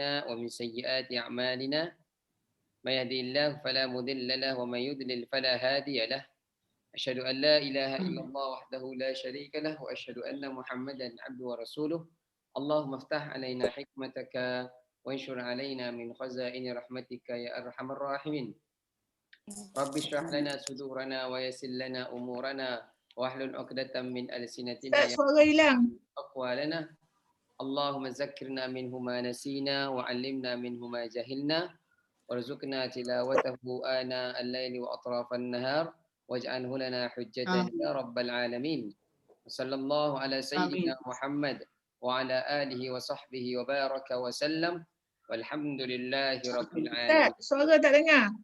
ومن سيئات أعمالنا من يهده الله فلا مضل له ومن يضلل فلا هادي له أشهد أن لا إله إلا الله وحده لا شريك له وأشهد أن محمدا عبده ورسوله اللهم افتح علينا حكمتك وانشر علينا من خزائن رحمتك يا أرحم الراحمين رب اشرح لنا صدورنا ويسر لنا أمورنا واحلل عقدة من ألسنتنا أقوالنا اللهم ذكرنا منه ما نسينا وعلمنا منه ما جهلنا وارزقنا تلاوته آناء الليل وأطراف النهار واجعله لنا حجة يا رب العالمين صلى الله على سيدنا محمد وعلى آله وصحبه وبارك وسلم والحمد لله رب العالمين. Suara tak dengar.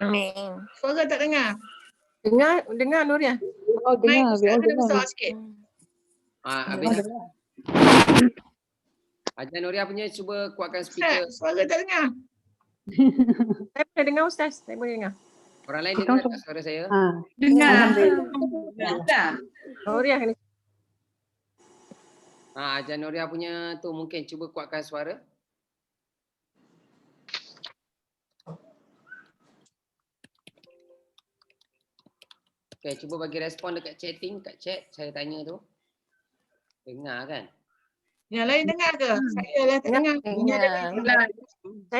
Amin. Suara tak dengar. Dengar Nuria. Oh, dengar. Ustaz kena besar sikit. Habis. Hajar Nuria punya cuba kuatkan speaker. Ustaz, suara tak dengar. Saya boleh dengar Ustaz. Saya boleh dengar. Orang lain dengar tak suara saya? Dengar. Nuria ni. Hajar Nuria punya tu mungkin cuba kuatkan suara. Okay, cuba bagi respon dekat chatting, kat chat saya tanya tu. Dengar kan? Yang lain dengar ke? Saya lah tak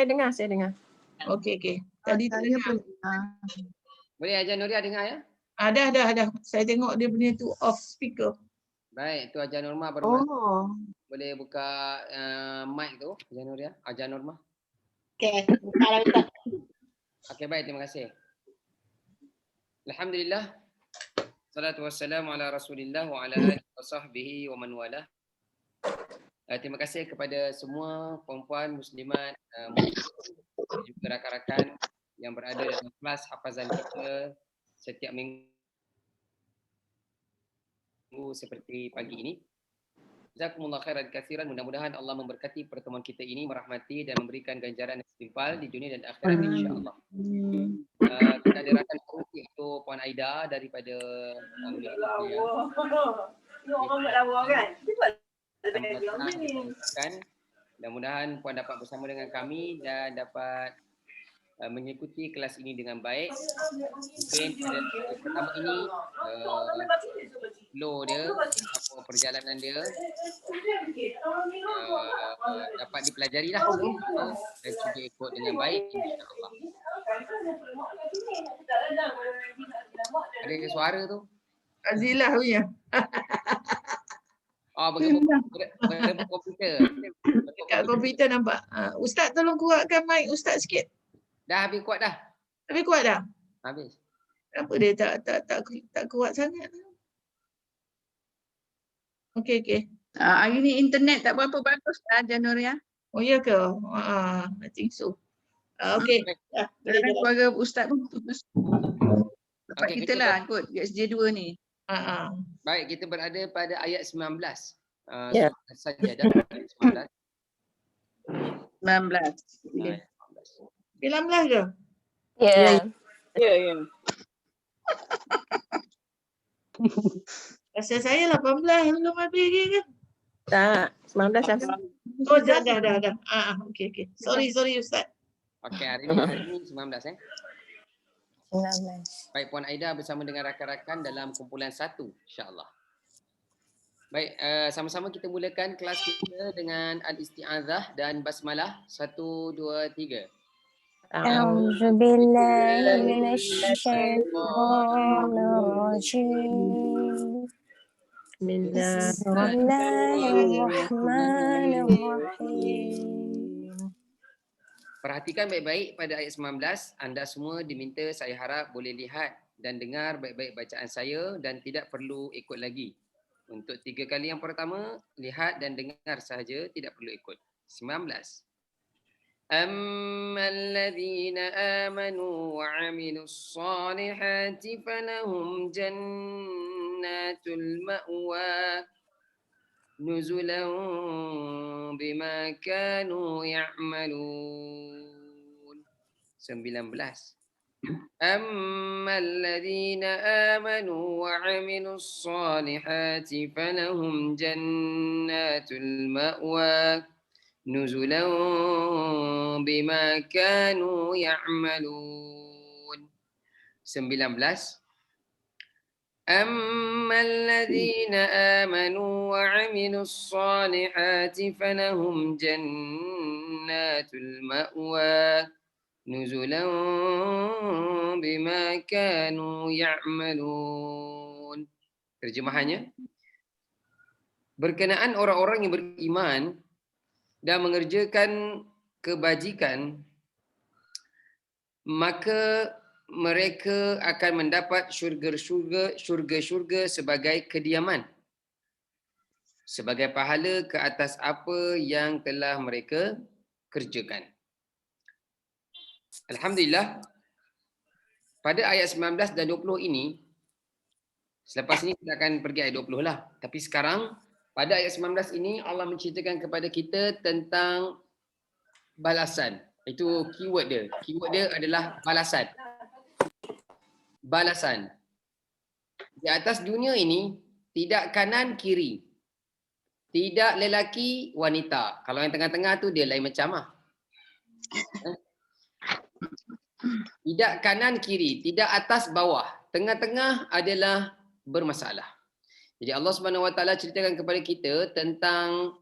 dengar. Saya dengar. Okey. Tadi tak dengar. Boleh Hajar Nuria dengar ya? Dah. Saya tengok dia punya tu off speaker. Baik, tu Hajar Norma baru boleh buka mic tu, Hajar Nuria. Hajar Norma. Okey, buka. Okey, baik, terima kasih. Alhamdulillah. Salatu wassalamu ala Rasulillah wa ala alihi wa sahbihi wa man walah. Terima kasih kepada semua perempuan muslimat dan juga rakan-rakan yang berada dalam kelas hafazan kita setiap minggu seperti pagi ini. Jazakumullah khairan katsiran. Mudah-mudahan Allah memberkati pertemuan kita ini, merahmati dan memberikan ganjaran yang setimpal di dunia dan akhirat insya-Allah. Kita ada rakan baru iaitu Puan Aida daripada mudah-mudahan Puan dapat bersama dengan kami dan dapat mengikuti kelas ini dengan baik. Mungkin pada pertama ini flow dia, apa perjalanan dia dapat dipelajari lah dan cuba ikut dengan baik insya-Allah. Ada suara tu? Azilah punya. Berebut komputer. Dekat komputer nampak. Ustaz tolong kuatkan mic Ustaz sikit. Dah habis kuat dah? Habis kuat dah? Habis. Kenapa dia tak kuat sangat? Okey. Hari ni internet tak berapa bagus lah Januria. Oh ya ke? I think so. Okey. Suara Ustaz pun putus. Dapat Okay, kita lah kot SJ2 ni. Baik, kita berada pada ayat 19. Ya. Saja dah ayat 19. 19. 19 ke? Ya. Rasa saya 18 belum habis lagi ke? Tak, 19 dah. Oh dah. Okey. Sorry Ustaz. Okey, hari ni 19 19. Baik, Puan Aida bersama dengan rakan-rakan dalam kumpulan 1 insya-Allah. Baik, sama-sama kita mulakan kelas kita dengan al-isti'adzah dan basmalah. 1 2 3. A'udzubillahi minasyaitonir rajim. Bismillahirrahmanirrahim. Perhatikan baik-baik pada ayat 19. Anda semua diminta, saya harap boleh lihat dan dengar baik-baik bacaan saya dan tidak perlu ikut lagi. Untuk 3 kali yang pertama, lihat dan dengar sahaja, tidak perlu ikut. 19. أما الذين آمنوا وعملوا الصالحات فلهم جنات المأوى نزلا بما كانوا يعملون. 19. أما الذين آمنوا وعملوا الصالحات فلهم جنات المأوى nuzulan bima kanu ya'malun. 19. أما الذين آمنوا وعملوا الصالحات فلهم جنات المأوى نزلا بما كانوا يعملون. Terjemahannya, berkenaan orang-orang yang beriman dan mengerjakan kebajikan, maka mereka akan mendapat syurga-syurga sebagai kediaman, sebagai pahala ke atas apa yang telah mereka kerjakan. Alhamdulillah, pada ayat 19 dan 20 ini, selepas ini kita akan pergi ayat 20 lah. Tapi sekarang, pada ayat 19 ini, Allah menceritakan kepada kita tentang balasan. Itu keyword dia. Keyword dia adalah balasan. Balasan. Di atas dunia ini, tidak kanan kiri. Tidak lelaki wanita. Kalau yang tengah-tengah tu dia lain macam lah. Tidak kanan kiri, tidak atas bawah. Tengah-tengah adalah bermasalah. Jadi Allah Subhanahu Wa Taala ceritakan kepada kita tentang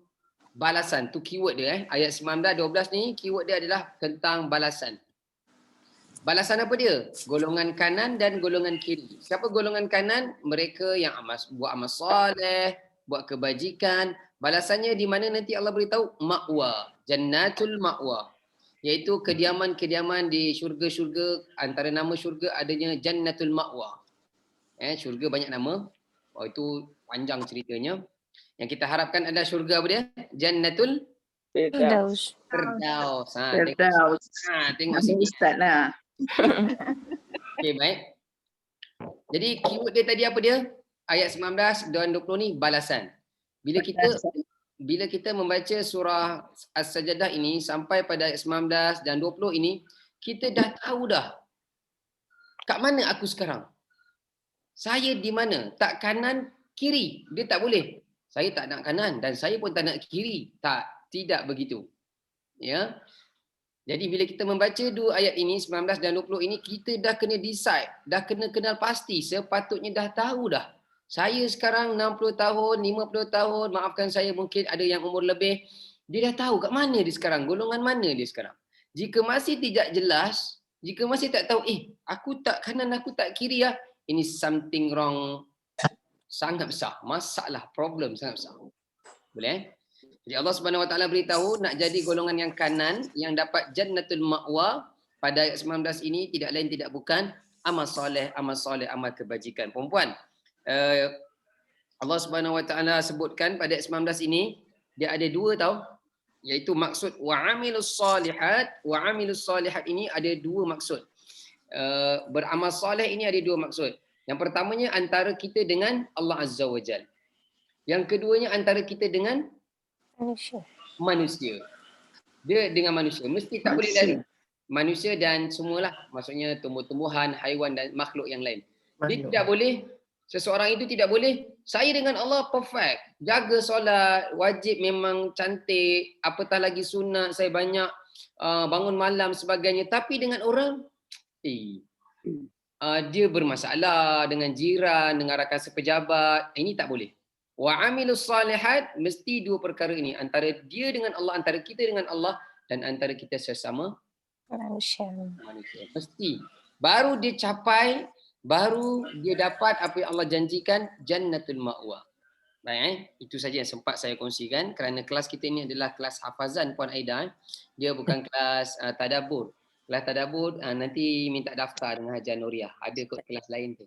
balasan. Tu keyword dia. Ayat 19, 12 ni keyword dia adalah tentang balasan. Balasan apa dia? Golongan kanan dan golongan kiri. Siapa golongan kanan? Mereka yang buat amal soleh, buat kebajikan. Balasannya di mana nanti Allah beritahu? Ma'wa. Jannatul ma'wa. Iaitu kediaman-kediaman di syurga-syurga. Antara nama syurga adanya Jannatul ma'wa. Syurga banyak nama. Oh, itu panjang ceritanya. Yang kita harapkan adalah syurga apa dia? Jannatul Firdaus. Firdaus. Firdaus. Tengok Nama sini. Ustaz lah. Okey, baik. Jadi keyword dia tadi apa dia? Ayat 19 dan 20 ni balasan. Bila kita membaca surah As-Sajdah ini sampai pada ayat 19 dan 20 ini, kita dah tahu dah kat mana aku sekarang. Saya di mana? Tak kanan, kiri. Dia tak boleh. Saya tak nak kanan dan saya pun tak nak kiri. Tidak begitu. Ya. Jadi bila kita membaca dua ayat ini, 19 dan 20 ini, kita dah kena decide, dah kena kenal pasti, sepatutnya dah tahu dah. Saya sekarang 60 tahun, 50 tahun, maafkan saya mungkin ada yang umur lebih, dia dah tahu kat mana dia sekarang, golongan mana dia sekarang. Jika masih tidak jelas, jika masih tak tahu, aku tak kanan, aku tak kiri ya, ini something wrong sangat besar, masalah, problem sangat besar. Boleh? Jadi Allah Subhanahu Wa Taala beritahu nak jadi golongan yang kanan yang dapat jannatul ma'wa pada ayat 19 ini tidak lain tidak bukan amal soleh, amal kebajikan. Perempuan, Allah Subhanahu Wa Taala sebutkan pada ayat 19 ini dia ada dua tau, iaitu maksud wa amilus solihat. Wa amilus solihat ini ada dua maksud. Beramal soleh ini ada dua maksud. Yang pertamanya antara kita dengan Allah Azza wa Jalla. Yang keduanya antara kita dengan manusia. Dia dengan manusia. Mesti tak boleh lari. Manusia dan semualah. Maksudnya tumbuh-tumbuhan, haiwan dan makhluk yang lain. Dia tidak boleh. Seseorang itu tidak boleh. Saya dengan Allah perfect. Jaga solat. Wajib memang cantik. Apatah lagi sunat. Saya banyak bangun malam sebagainya. Tapi dengan orang. Dia bermasalah dengan jiran, dengan rakan sepejabat. Ini tak boleh. Wa amilus salihat, mesti dua perkara ini, antara dia dengan Allah, antara kita dengan Allah dan antara kita sesama manusia. Mesti. Baru dia capai, baru dia dapat apa yang Allah janjikan, jannatul ma'wa. Baik, itu saja yang sempat saya kongsikan kerana kelas kita ini adalah kelas hafazan Puan Aida. Dia bukan kelas tadabbur. Kelas tadabbur nanti minta daftar dengan Hajar Nuriah. Ada kot kelas lain tu.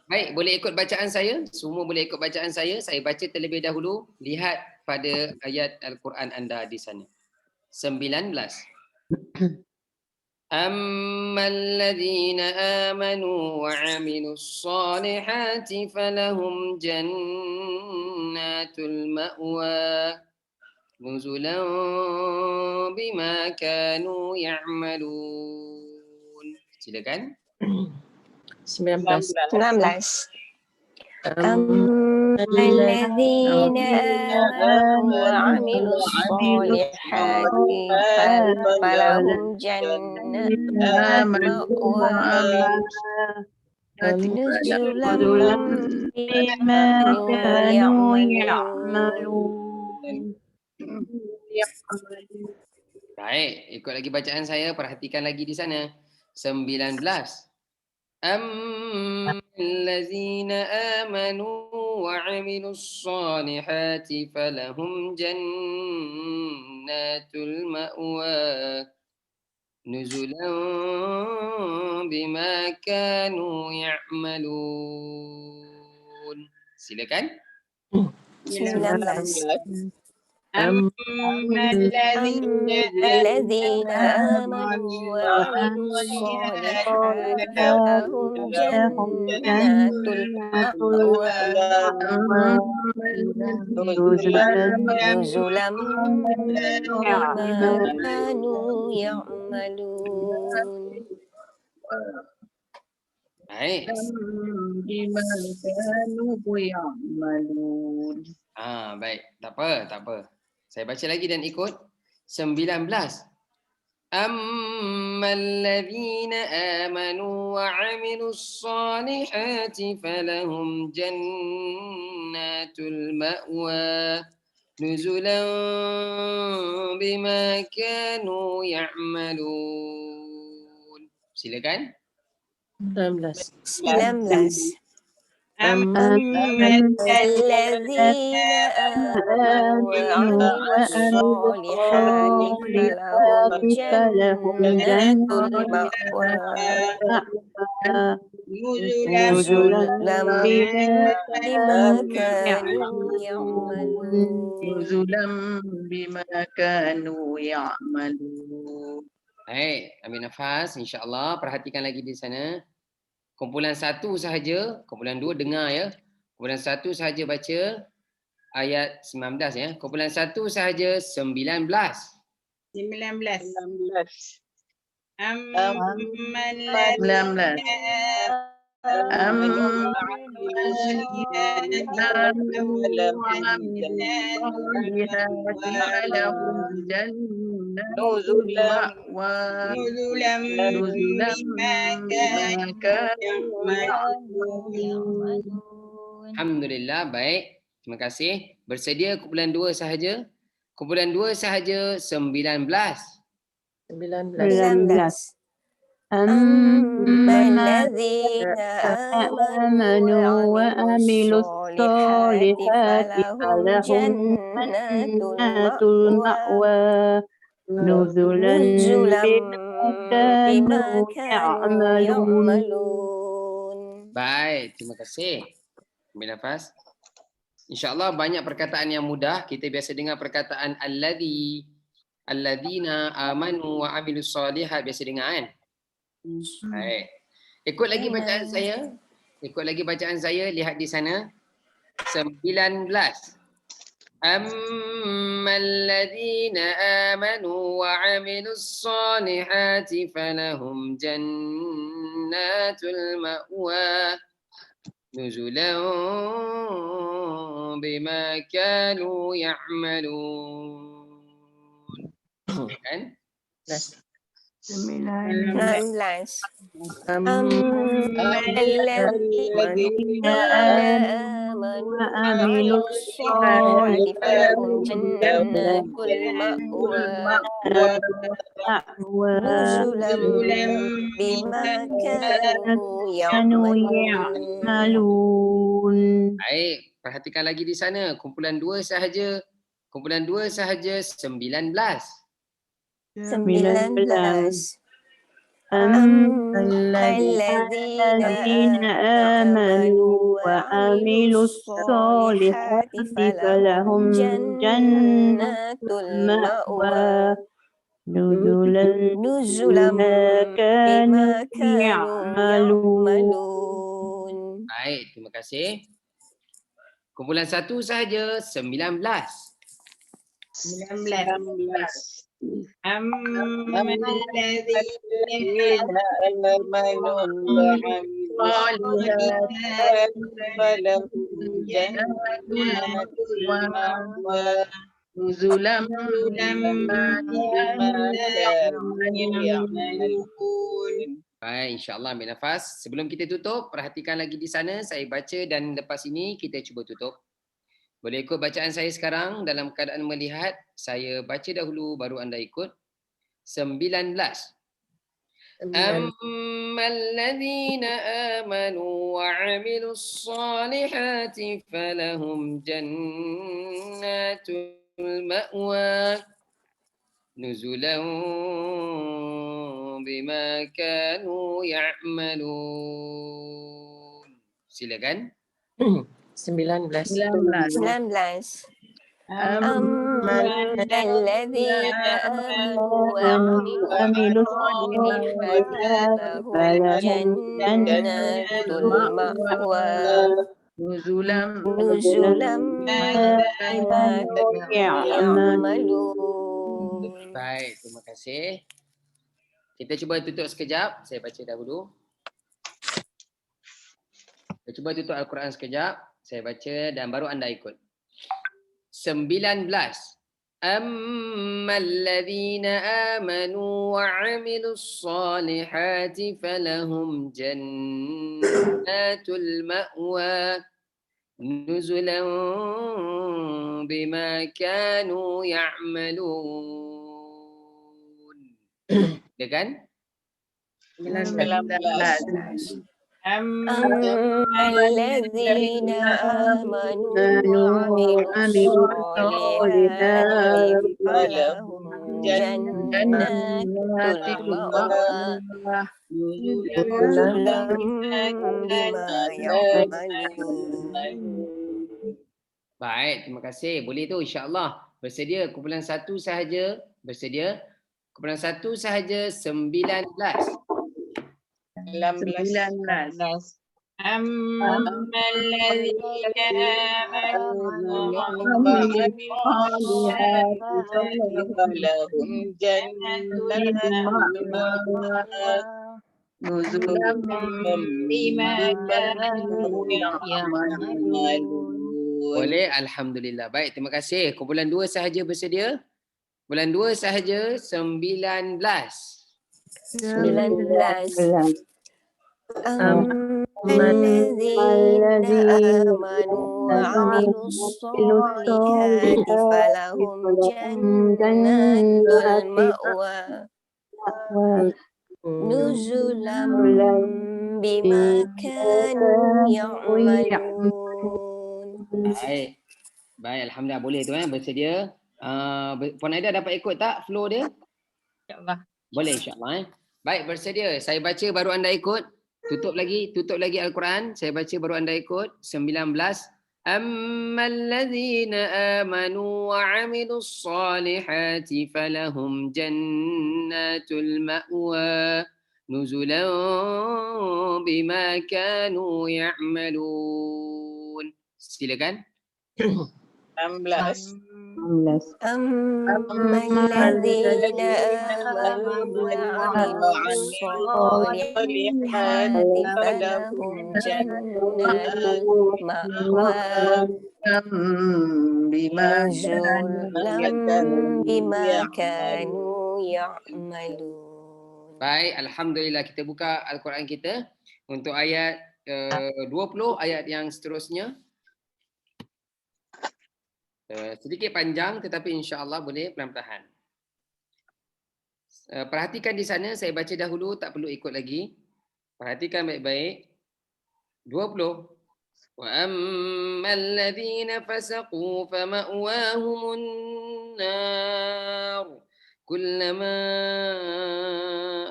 Baik, boleh ikut bacaan saya? Semua boleh ikut bacaan saya. Saya baca terlebih dahulu. Lihat pada ayat Al-Quran anda di sana. 19. Ammal amanu wa 'amilus solihati falahum jannatul ma'wa nuzulan bima kanu ya'malun. Silakan. 19. أما الذين آمنوا وعملوا الصالحات فلهم جنات المأوى نزلا بما كانوا يعملون. Baik, ikut lagi bacaan saya, perhatikan lagi di sana. 19. Allazina amanu wa 'amilus solihati falahum jannatul ma'wa nuzulan bima kanu ya'malun. Silakan. 19. أما الذين آمنوا وعملوا الصالحات فلهم جنات المأوى نزلا بما كانوا يعملون. Baik. Bima kanu ya'malun. Baik. Tak apa. Saya baca lagi dan ikut. 19. Ammal-ladzina amanu wa 'amilus solihati falahum jannatul ma'wa nuzulan bima kanu ya'malun. Silakan. 19. أما الذين آمنوا وعملوا الصالحات فلهم جنات المأوى نزلا بما كانوا يعملون. Nuzulam bima kanu ya'malun. Baik, ambil nafas insya-Allah. Perhatikan lagi di sana. Kumpulan 1 sahaja, kumpulan 2 dengar ya. Kumpulan 1 sahaja baca ayat 19 ya. Kumpulan 1 sahaja 19. 19. Alhamdulillah, baik. Terima kasih. Bersedia kumpulan 2 sahaja? Kumpulan 2 sahaja 19. 19. أما الذين آمنوا وعملوا الصالحات فلهم جنات المأوى نزلا بما كانوا يعملون. Baik, terima kasih. Ambil nafas. InsyaAllah banyak perkataan yang mudah. Kita biasa dengar perkataan alladzina amanu wa amilus solihat, biasa dengar kan? Baik. Ikut lagi bacaan saya. Lihat di sana. 19. Alladzina amanu wa amilus solihati falahum jannatul ma'wa nuzulan bima kanu ya'malun. Kan? 19. الذين آمنوا وعملوا الصالحات فلهم جنات المأوى نزلا بما كانوا يعملون. Baik, perhatikan lagi di sana. Kumpulan 2 sahaja 19. 19. الذين آمنوا وعملوا الصالحات فلهم جنات المأوى نزلا بما كانوا يعملون. Baik, terima kasih. Kumpulan 1 sahaja 19. أما الذين آمنوا وعملوا الصالحات فلهم جنات جنات المأوى نزلا نزلا بما بما كانوا يعملون. يعملون. Baik, insyaAllah ambil nafas. Sebelum kita tutup, perhatikan lagi di sana. Saya baca dan lepas ini kita cuba tutup. Boleh ikut bacaan saya sekarang dalam keadaan melihat. Saya baca dahulu baru anda ikut. 19. أما الذين آمنوا وعملوا الصالحات فلهم جنات المأوى نزلا بما كانوا يعملون. Silakan. 19. 19. أما الذين آمنوا وعملوا الصالحات فلهم جنات المأوى نزلا نزلا بما يعملون. Baik, terima kasih. Kita cuba tutup sekejap. Saya baca dahulu. Kita cuba tutup Al-Quran sekejap. Saya baca dan baru anda ikut. 19. أما الذين آمنوا وعملوا الصالحات فلهم جنات المأوى نزلا بما كانوا يعملون. Ya kan? 19. أما الذين آمنوا وعملوا الصالحات فلهم جنات المأوى نزلا بما يعملون. Baik, terima kasih. Boleh tu insya-Allah. Bersedia kumpulan 1 sahaja. Bersedia. Kumpulan 1 sahaja 19. 19. أما الذين آمنوا وعملوا الصالحات فلهم جنات المأوى نزلا بما كانوا يعملون. Boleh, alhamdulillah. Baik, terima kasih. Kumpulan 2 sahaja bersedia. Kumpulan 2 sahaja 19. 19. أما الذين آمنوا وعملوا الصالحات فلهم جنات المأوى نزلا بما كانوا يعملون. Baik. Baik, alhamdulillah. Boleh tu bersedia. Puan Aida dapat ikut tak flow dia? InsyaAllah. Boleh insya-Allah. Baik, bersedia. Saya baca baru anda ikut. Tutup lagi Al-Quran. Saya baca baru anda ikut. 19. أما الذين آمنوا وعملوا الصالحات فلهم جنات المأوى نزلا بما كانوا يعملون. Silakan. 16. أما الذين آمنوا وعملوا الصالحات فلهم جنات المأوى نزلا بما كانوا يعملون. Baik, alhamdulillah. Kita buka Al-Quran kita untuk ayat 20, ayat yang seterusnya. Sedikit panjang tetapi insya-Allah boleh pelan-pelan. Perhatikan di sana, saya baca dahulu, tak perlu ikut lagi. Perhatikan baik-baik. 20. Wa ammal ladzina fasaqu fama'wahumun nar kullama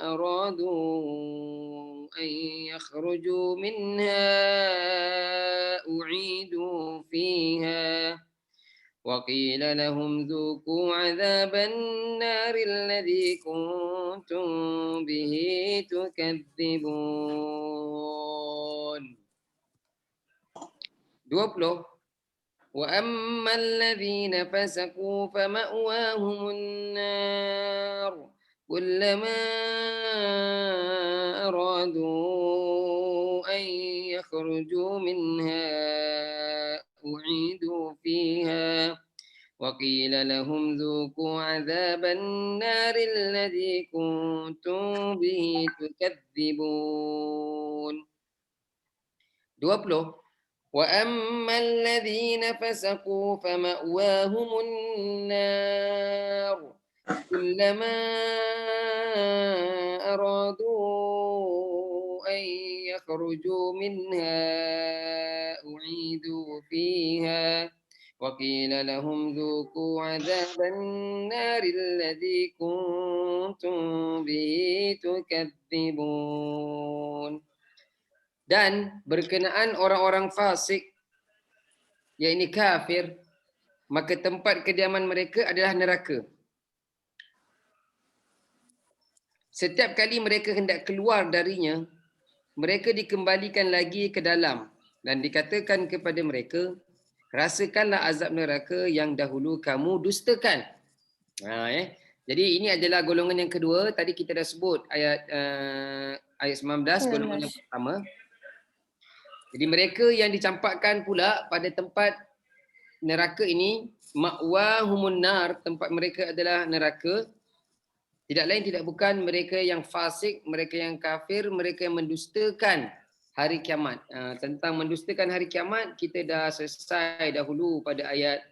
aradu an yakhruju minha u'idu fiha وقيل لهم ذوقوا عذاب النار الذي كنتم به تكذبون. 20. وأما الذين فسقوا فمأواهم النار كلما أرادوا أن أن يخرجوا منها أعيدوا فيها وقيل لهم ذوقوا عذاب النار الذي كنتم به تكذبون. 20. وأما الذين فسقوا فمأواهم النار كلما أرادوا أن يخرجوا منها أعيدوا فيها وقيل لهم ذوقوا عذاب النار الذي كنتم به تكذبون. Dan berkenaan orang-orang fasik, yakni kafir, maka tempat kediaman mereka adalah neraka. Setiap kali mereka hendak keluar darinya, mereka dikembalikan lagi ke dalam dan dikatakan kepada mereka, rasakanlah azab neraka yang dahulu kamu dustakan. Jadi ini adalah golongan yang kedua. Tadi kita dah sebut ayat 19, golongan yang pertama. Jadi mereka yang dicampakkan pula pada tempat neraka ini, ma'wahumun nar, tempat mereka adalah neraka. Tidak lain tidak bukan mereka yang fasik, mereka yang kafir, mereka yang mendustakan hari kiamat. Tentang mendustakan hari kiamat, kita dah selesai dahulu pada ayat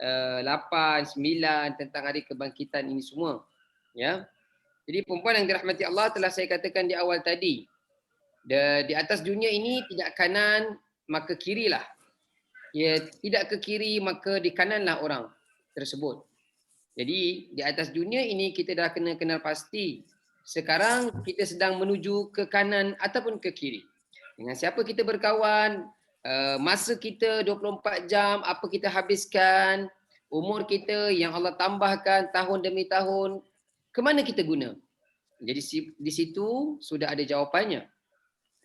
8, 9 tentang hari kebangkitan ini semua. Ya. Jadi perempuan yang dirahmati Allah telah saya katakan di awal tadi. Di atas dunia ini tidak kanan maka kirilah. Ya, tidak ke kiri maka di kananlah orang tersebut. Jadi di atas dunia ini kita dah kena kenal pasti. Sekarang kita sedang menuju ke kanan ataupun ke kiri. Dengan siapa kita berkawan, masa kita 24 jam, apa kita habiskan, umur kita yang Allah tambahkan tahun demi tahun, ke mana kita guna? Jadi di situ sudah ada jawapannya.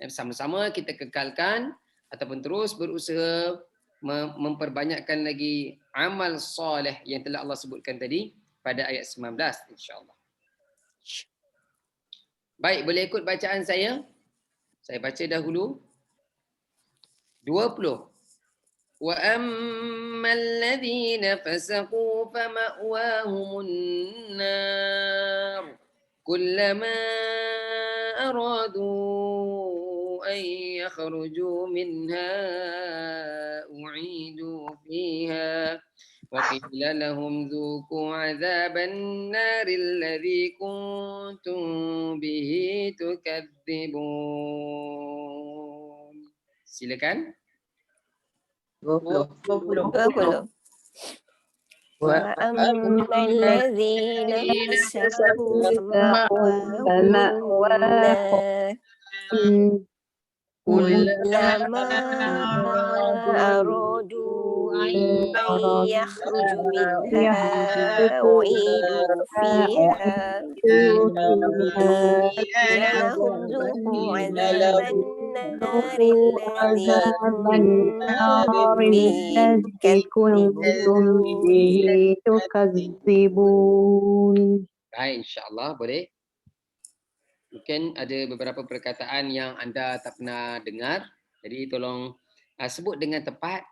Sama-sama kita kekalkan ataupun terus berusaha memperbanyakkan lagi amal soleh yang telah Allah sebutkan tadi pada ayat 19 insya-Allah. Baik, boleh ikut bacaan saya? Saya baca dahulu. 20. Wa ammal ladzina fasaqu fama'wahumun nar kullama aradu أن يخرجوا منها أعيدوا فيها وقيل لهم ذوقوا عذاب النار الذي كنتم به تكذبون. Silakan. 20. وأما الذين فسقوا فمأواهم النار كلما أرادوا أن يخرجوا منها أعيدوا فيها لهم ذوقوا عذاب النار الذي كنتم به تكذبون. Baik, insya-Allah boleh. Mungkin ada beberapa perkataan yang anda tak pernah dengar. Jadi tolong sebut dengan tepat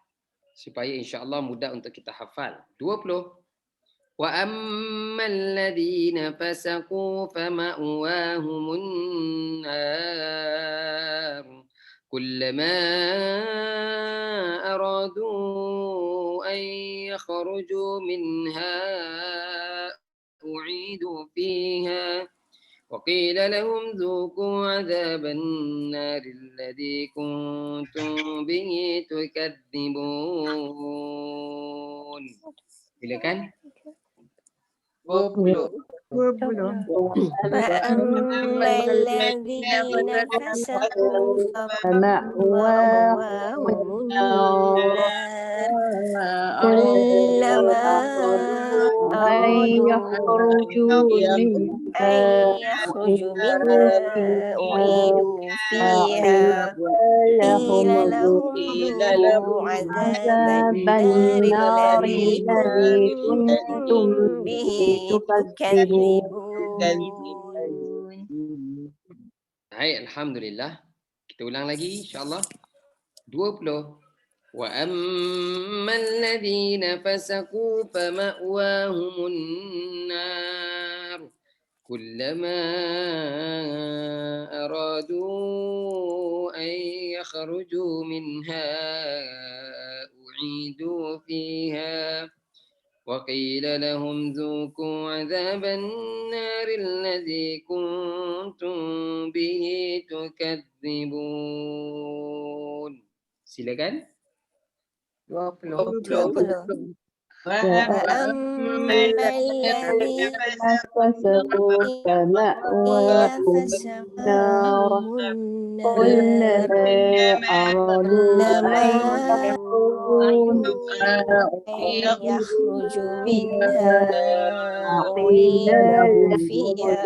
supaya insya-Allah mudah untuk kita hafal. 20. Wa ammal ladzina fasaqu fama'wahumun nar kullama aradu an yakhruju minha u'idu fiha وقيل لهم ذوقوا عذاب النار الذي كنتم به تكذبون. Silakan. 20. فأما الذين فسقوا فمأواهم النار كلما أرادوا أن يخرجوا منها أعيدوا فيها قيل لهم ذوقوا عذاب النار الذي كنتم به تكذبون. Baik, alhamdulillah. Kita ulang lagi insya-Allah. 20. Wa ammal ladzina fasaqu fama'wahumun nar kullama aradu an yakhruju minha u'idu fiha وقيل لهم ذوقوا عذاب النار الذي كنتم به تكذبون. Silakan. 20. وأما الذين فسقوا فمأواهم النار كلما أرادوا أن يخرجوا منها أعيدوا فيها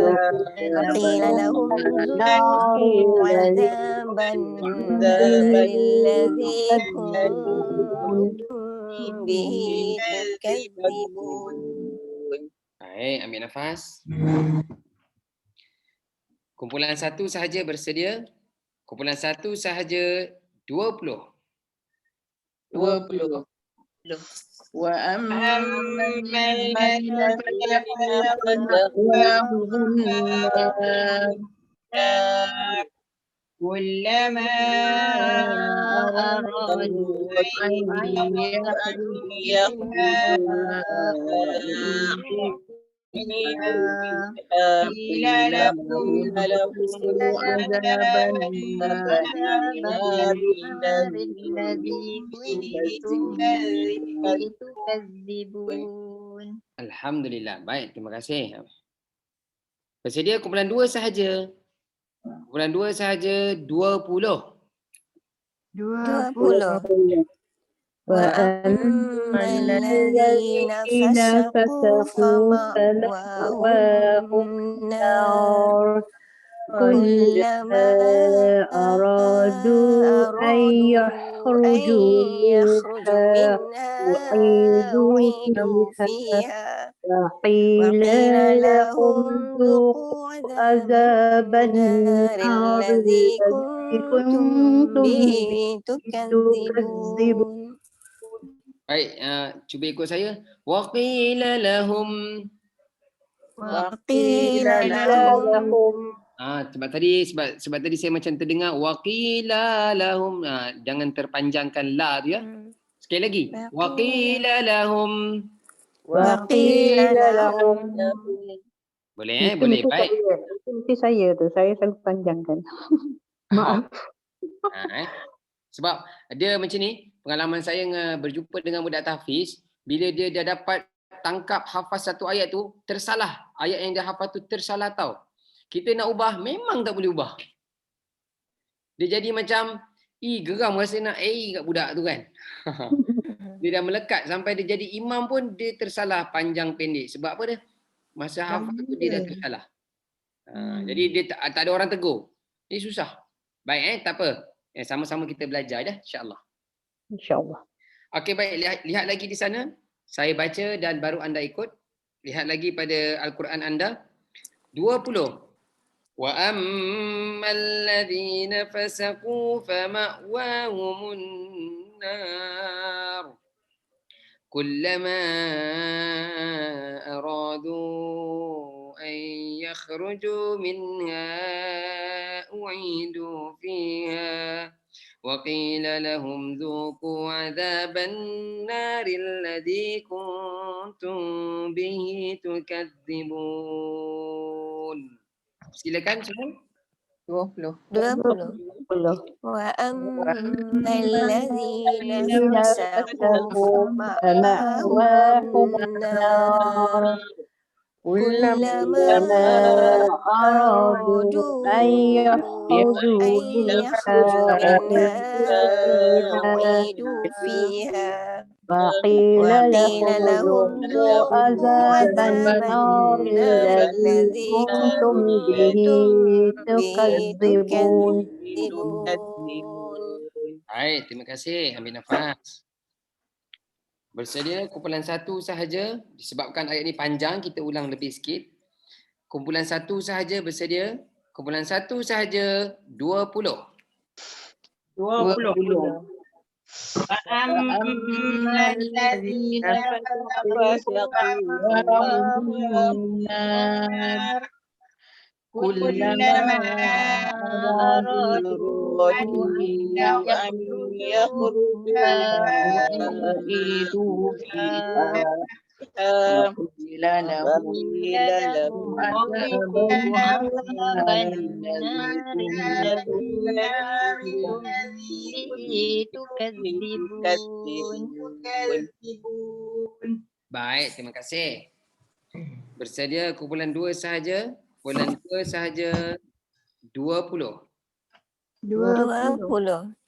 وقيل لهم ذوقوا عذاب النار الذي كنتم به تكذبون. Baik, ambil nafas. Kumpulan 1 sahaja bersedia. Kumpulan 1 sahaja 20. 20. وأما الذين فسقوا النار كلما أرادوا أن يخرجوا قيل لهم ذوقوا عذاب النار الذي كنتم به تكذبون. Alhamdulillah. Baik, terima kasih. Bersedia kumpulan 2 sahaja. Kumpulan 2 sahaja 20. 20. وأما الذين فسقوا فمأواهم النار كلما أرادوا أن يخرجوا منها أعيدوا فيها وقيل لهم ذوقوا عذاب النار الذي كنتم به تكذبون. Baik, cuba ikut saya. Waqila lahum. وقيل لهم Sebab tadi saya macam terdengar waqila lahum. Jangan terpanjangkan la tu ya. Sekali lagi. Waqila lahum. وقيل لهم. Boleh boleh. Baik. Itu mesti saya tu. Saya selalu panjangkan. Maaf. Sebab dia macam ni, pengalaman saya berjumpa dengan budak tahfiz, bila dia dah dapat tangkap hafaz satu ayat tu, tersalah. Ayat yang dia hafaz tu tersalah tau. Kita nak ubah, memang tak boleh ubah. Dia jadi macam, geram rasa nak kat budak tu kan. Dia dah melekat sampai dia jadi imam pun, dia tersalah panjang pendek. Sebab apa dia? Masa hafaz tu dia dah tersalah. Jadi dia tak ada orang tegur. Ini susah. Baik tak apa. Sama-sama kita belajar dah insya-Allah. InsyaAllah. Okey baik, lihat lagi di sana. Saya baca dan baru anda ikut. Lihat lagi pada Al-Quran anda. 20. Wa ammal ladzina fasaqu fama'wahumun nar. Kullama aradu an yakhruju minha u'idu fiha وقيل لهم ذوقوا عذاب النار الذي كنتم به تكذبون. Silakan semua. 20. وأما الذين فسقوا فمأواهم النار كلما أرادوا أن يخرجوا منها أعيدوا فيها وقيل لهم ذوقوا عذاب النار الذي كنتم به تكذبون. Baik, terima kasih. Ambil nafas. Bersedia kumpulan 1 sahaja. Disebabkan ayat ni panjang, kita ulang lebih sikit. Kumpulan 1 sahaja bersedia. Kumpulan 1 sahaja 20. 20. وأما الذين فسقوا فمأواهم النار كلما أرادوا أن يخرجوا أعيدوا فيها وقيل لهم عذاب النار الذي تكذبون. Baik, terima kasih. Bersedia kumpulan 2 sahaja. Kumpulan 2 sahaja 20. 20.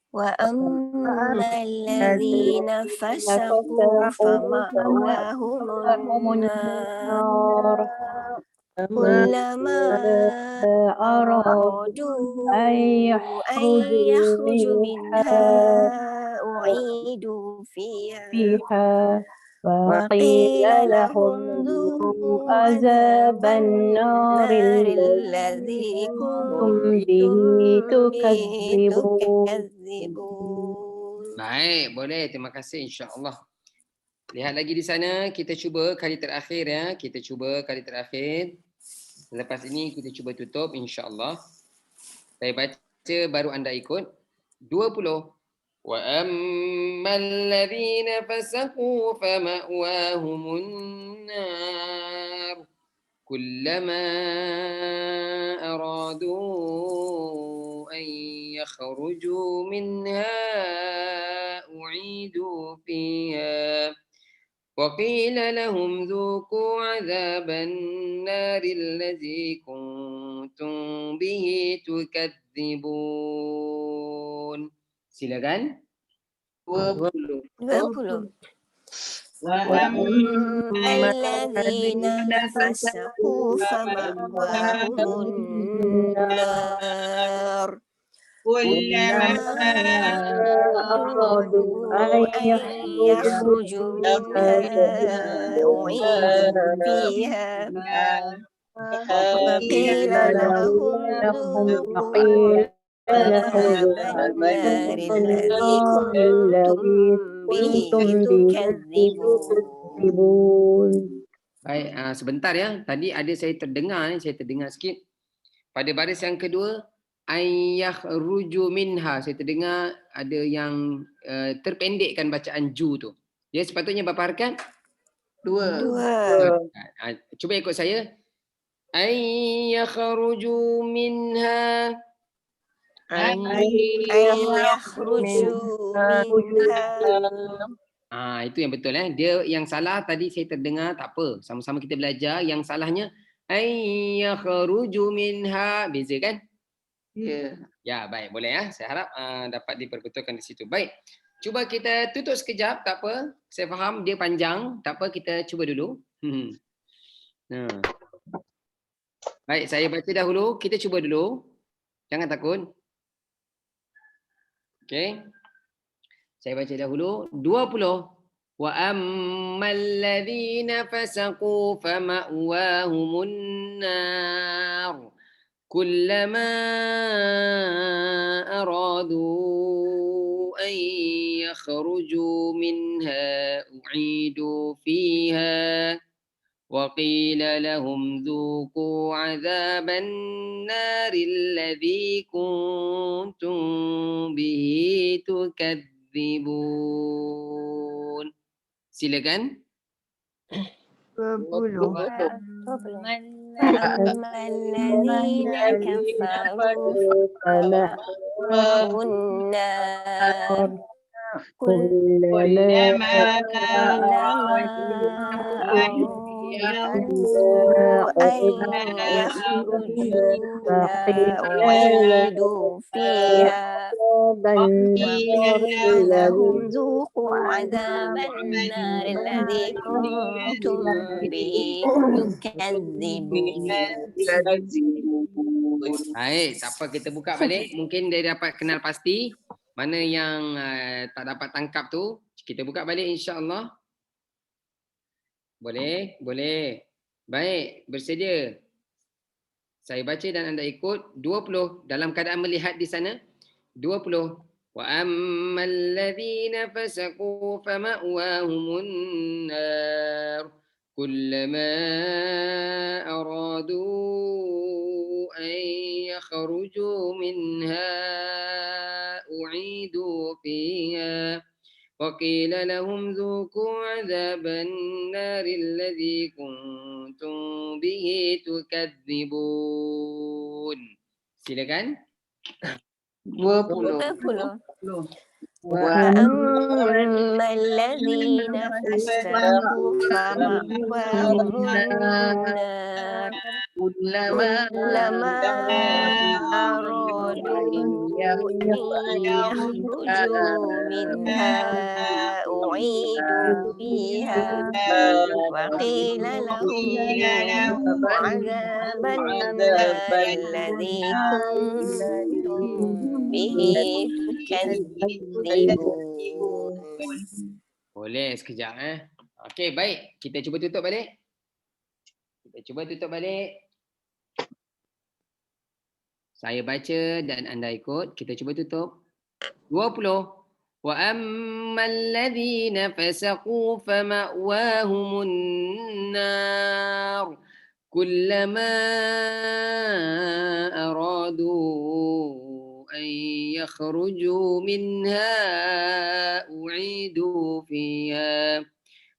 وأما الذين فسقوا فمأواهم النار كلما أرادوا أن يخرجوا منها أعيدوا فيها وقيل لهم ذوقوا عذاب النار الذي كنتم به تكذبون. Baik, boleh. Terima kasih insya-Allah. Lihat lagi di sana, kita cuba kali terakhir ya. Kita cuba kali terakhir. Lepas ini kita cuba tutup insya-Allah. Saya baca baru anda ikut. 20. وَأَمَّا الَّذِينَ فَسَقُوا فَمَأْوَاهُمُ النَّارُ كُلَّمَا أَرَادُوا أَن يَخْرُجُوا مِنْهَا أُعِيدُوا فِيهَا وَقِيلَ لَهُمْ ذُوقُوا عَذَابَ النَّارِ الَّذِي كُنتُم بِهِ تُكَذِّبُونَ. Silakan. 20. وأما الذين فسقوا فمأواهم النار كلما أرادوا أن يخرجوا منها أعيدوا فيها وقيل لهم ذوقوا عذاب النار الذي كنتم به تكذبون. Baik, sebentar ya. Tadi ada saya terdengar sikit. Pada baris yang kedua, ayyakhruju minha. Saya terdengar ada yang terpendekkan bacaan ju tu. Dia sepatutnya berapa harakat? 2. Cuba ikut saya. Ayyakhruju minha. Itu yang betul Dia yang salah tadi saya terdengar, tak apa. Sama-sama kita belajar. Yang salahnya ayyakhruju minha. Beza kan? Ya. Ya, baik. Boleh ya. Saya harap dapat diperbetulkan di situ. Baik. Cuba kita tutup sekejap, tak apa. Saya faham dia panjang, tak apa kita cuba dulu. Baik, saya baca dahulu, kita cuba dulu. Jangan takut. Okey. Saya baca dahulu 20. Wa ammal ladzina fasaqu fama'wahumun nar. Kullama aradu an yakhruju minha u'idu fiha وقيل لهم ذوقوا عذاب النار الذي كنتم به تكذبون. Silakan. 20. فأما الذين كفروا فمأواهم النار كلما أرادوا أن يخرجوا منها أعيدوا فيها وقيل لهم ذوقوا عذاب النار الذي كنتم به تكذبون. Baik, siapa kita buka balik? Mungkin dia dapat kenal pasti. Mana yang tak dapat tangkap tu, kita buka balik insya-Allah. Boleh? Boleh. Baik, bersedia. Saya baca dan anda ikut 20 dalam keadaan melihat di sana. 20. Wa ammal ladzina fasaqu fama'wahumun nar kullama aradu an yakhruju minha u'idu fiha وقيل لهم ذوقوا عذاب النار الذي كنتم به تكذبون. Silakan. 20. 20. وأما الذين فسقوا فمأواهم النار كلما كلما أرادوا أن يخرجوا منها أعيدوا فيها وقيل لهم ذوقوا عذاب النار الذي كنتم به تكذبون. Boleh sekejap Okey, baik. Kita cuba tutup balik. Saya baca dan anda ikut. Kita cuba tutup. 20. Wa ammal ladzina fasaqu fama'wahumun nar kullama aradu an yakhruju minha u'idu fiha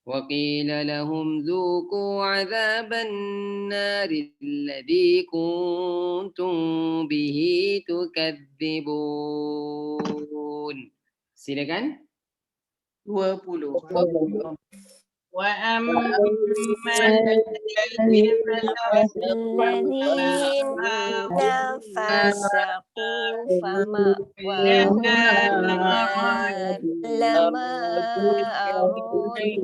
وقيل لهم ذوقوا عذاب النار الذي كنتم به تكذبون. Silakan. 20. وأما الذين فسقوا فمأواهم النار لما أرادوا أن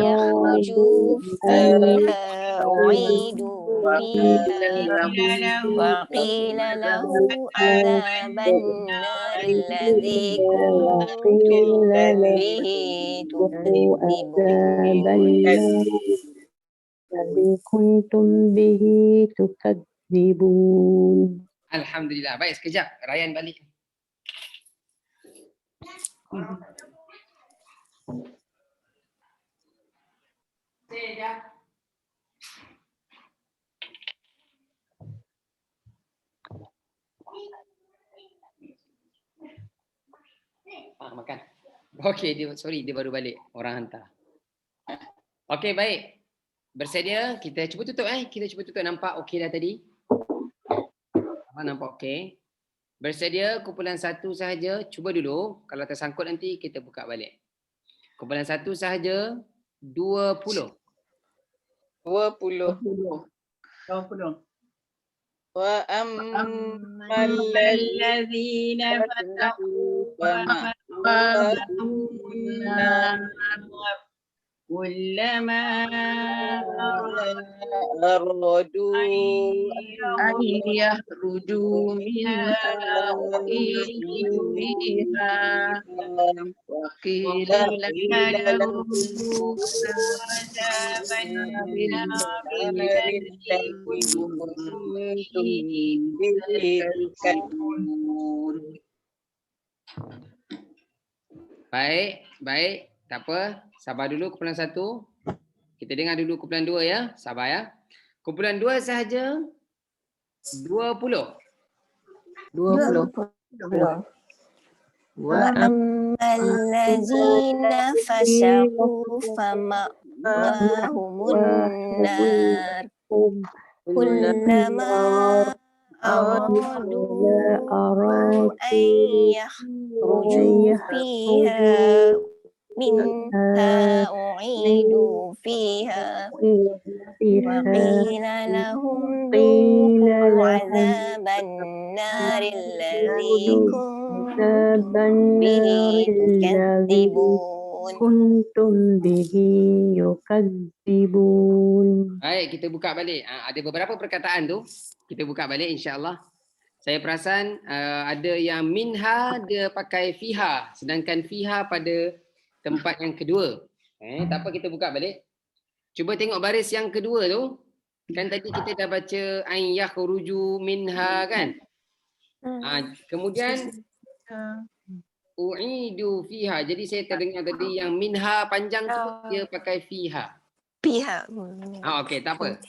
يخرجوا منها أعيدوا فيها وقيل لهم عذاب النار الذي كنتم به تكذبون. الذي كنتم به تكذبون. Alhamdulillah. Baik, sekejap. Ryan balik. Makan. Okey, dia baru balik. Orang hantar. Okey, baik. Bersedia? Kita cuba tutup Kita cuba tutup. Nampak okey dah tadi? Nampak okey. Bersedia kumpulan 1 sahaja. Cuba dulu. Kalau tersangkut nanti kita buka balik. Kumpulan 1 sahaja. 20. 20. وأما الذين فتقوا فمأواهم النار كلما أرادوا أن يخرجوا منها أعيدوا فيها وقيل لهم ذوقوا عذاب النار الذي كنتم به تكذبون. Baik. Tak apa. Sabar dulu kumpulan 1. Kita dengar dulu kumpulan 2 ya. Sabar ya. Kumpulan 2 sahaja. 20. وأما الذين فسقوا فمأواهم النار كلما أرادوا أن يخرجوا فيها منها أعيدوا فيها وقيل لهم ذوقوا عذاب النار الذي كنتم به kuntum bihi yukadzibun. Baik, kita buka balik. Ada beberapa perkataan tu. Kita buka balik insya-Allah. Saya perasan ada yang minha dia pakai fiha, sedangkan fiha pada tempat yang kedua. Tak apa, kita buka balik. Cuba tengok baris yang kedua tu. Kan tadi kita dah baca an yakhruju minha kan? Kemudian u'idu fiha. Jadi saya terdengar tadi yang minha panjang tu dia pakai fiha. Pihak. Okey, tak apa.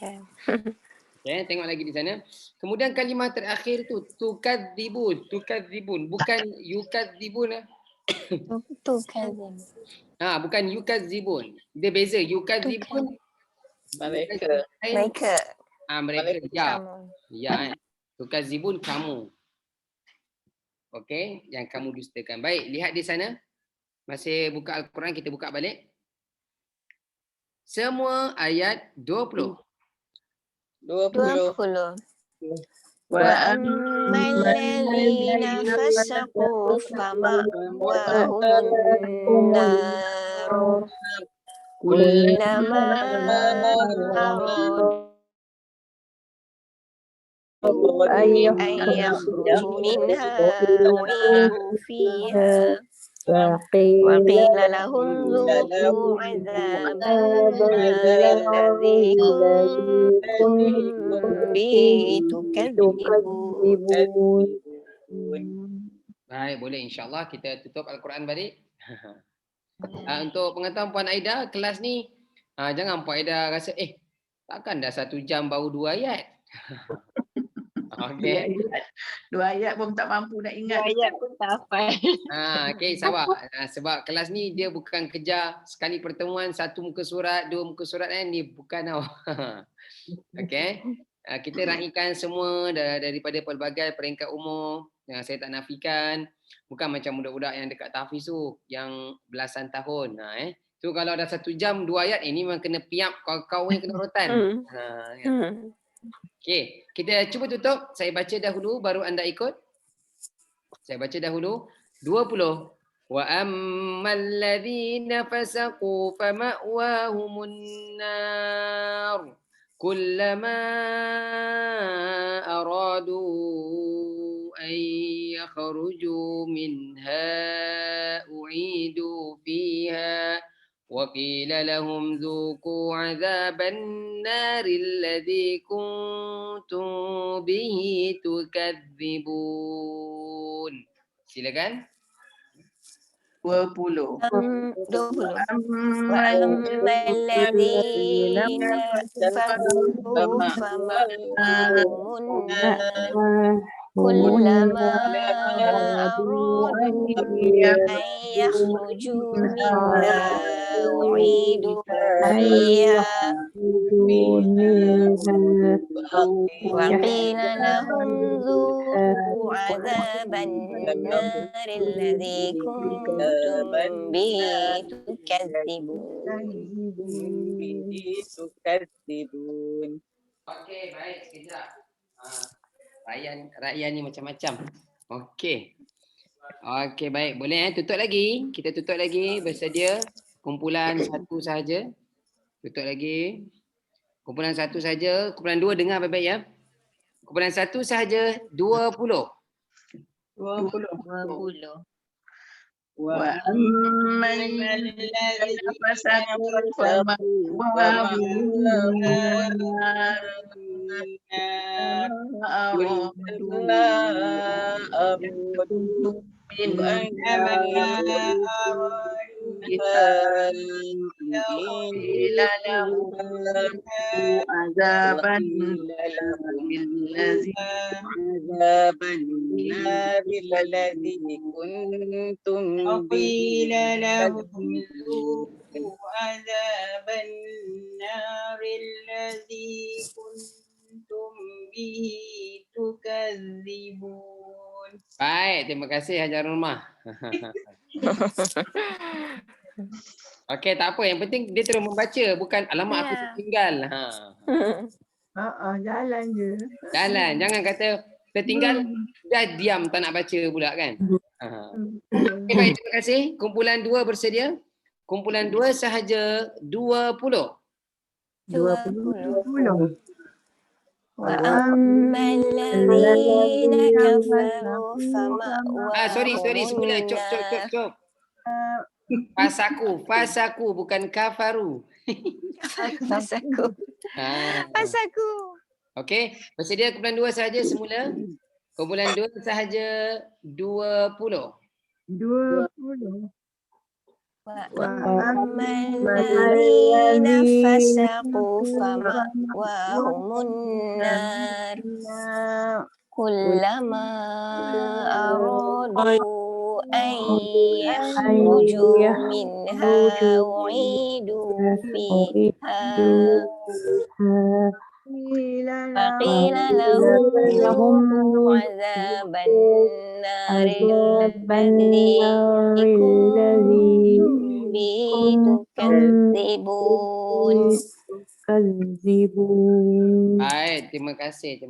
Okay, tengok lagi di sana. Kemudian kalimah terakhir tu tukadzibun, bukan yukadzibun. Tu kazim. Bukan yukadzibun. Dia beza. Yukadzibun Mereka. Mereka. mereka. Ya. Sama. Ya. Tukadzibun kamu. Okey, yang kamu dustakan. Baik, lihat di sana. Masih buka Al-Quran, kita buka balik. Semua ayat 20. 20. وأما الذين فسقوا فمأواهم النار كلما أرادوا أن يخرجوا منها أعيدوا فيها وقيل لهم ذوقوا عذاب النار الذي كنتم به تكذبون. Baik, boleh insyaAllah kita tutup Al-Quran balik. Untuk pengetahuan Puan Aida, kelas ni jangan Puan Aida rasa takkan dah 1 jam baru 2 ayat. Okey. 2 ayat pun tak mampu nak ingat. 2 ayat pun tak hafal. Okey, sabar. Sebab kelas ni dia bukan kejar sekali pertemuan 1 muka surat, 2 muka surat ni bukan tau. Okey. Kita raikan semua daripada pelbagai peringkat umur. Saya tak nafikan. Bukan macam budak-budak yang dekat tahfiz tu yang belasan tahun. Tu kalau dah 1 jam 2 ayat ini memang kena piap kau kena rotan. Okey, kita cuba tutup. Saya baca dahulu baru anda ikut. Saya baca dahulu 20. Wa ammal ladzina fasaqu fama'wahumun nar kullama aradu an yakhruju minha u'idu fiha وقيل لهم ذوقوا عذاب النار الذي كنتم به تكذبون. Silakan. 20. وأما الذين كفروا فمأواهم النار كلما أرادوا أن يخرجوا منها أعيدوا فيها وقيل لهم ذوقوا عذاب النار الذي كنتم به تكذبون. Okey, baik, sekejap. Rakyat ni macam-macam. Okey. Okey, baik. Boleh tutup lagi. Kita tutup lagi. Bersedia. Kumpulan 1 sahaja. Tutup lagi. Kumpulan 1 sahaja. Kumpulan 2 dengar baik-baik ya. Kumpulan 1 sahaja 20. 20. وأما الذين فسقوا فمأواهم النار عذاب النار الذي كنتم وقيل لهم ذوقوا عذاب النار الذي كنتم به تكذبون. Baik, terima kasih Hajar Rumah. Okey, tak apa. Yang penting dia terus membaca. Bukan alamak aku tertinggal. Jalan je. Jalan. Jangan kata tertinggal, dah diam tak nak baca pula kan. Okay, baik, terima kasih. Kumpulan 2 bersedia. Kumpulan 2 sahaja 20. 20. وأما الذين كفروا فمأواهم Sorry, semula. Cop. Fasaku bukan kafaru. Fasaku. Okey, bersedia kumpulan 2 sahaja semula. Kumpulan 2 sahaja 20. 20. وأما الذين فسقوا فمأواهم النار كلما أرادوا أن يخرجوا منها أعيدوا فيها فقيل لهم ذوقوا عذاب النار الذي كنتم به تكذبون. Baik, terima kasih.